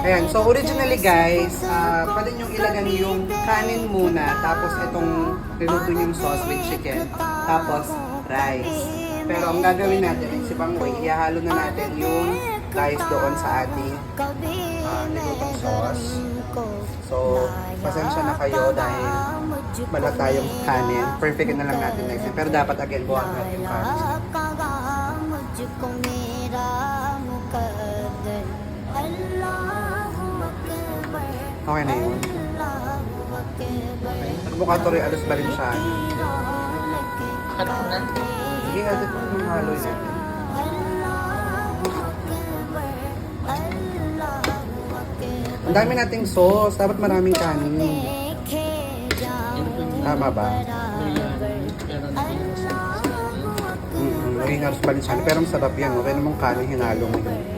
Ayan, so originally guys, pwede nyo ilagay yung kanin muna, tapos itong niluto yung sauce with chicken, tapos rice. Pero ang gagawin natin, is ibang way, ihahalo na natin yung rice doon sa ating nilutong sauce. So, pasensya na kayo dahil wala tayong kanin. Perfect na lang natin next time. Pero dapat again, buwan natin yung kanin. Okay na yun. Nagbukatori alos Balenciaga. Ano na? Sige, agad ko yung haloy natin. Ang dami nating sauce. Dapat maraming kanin. Tama ba? Naging aros Balenciaga. Pero masarap yan. Okay namang kanin, hinalo mo yun.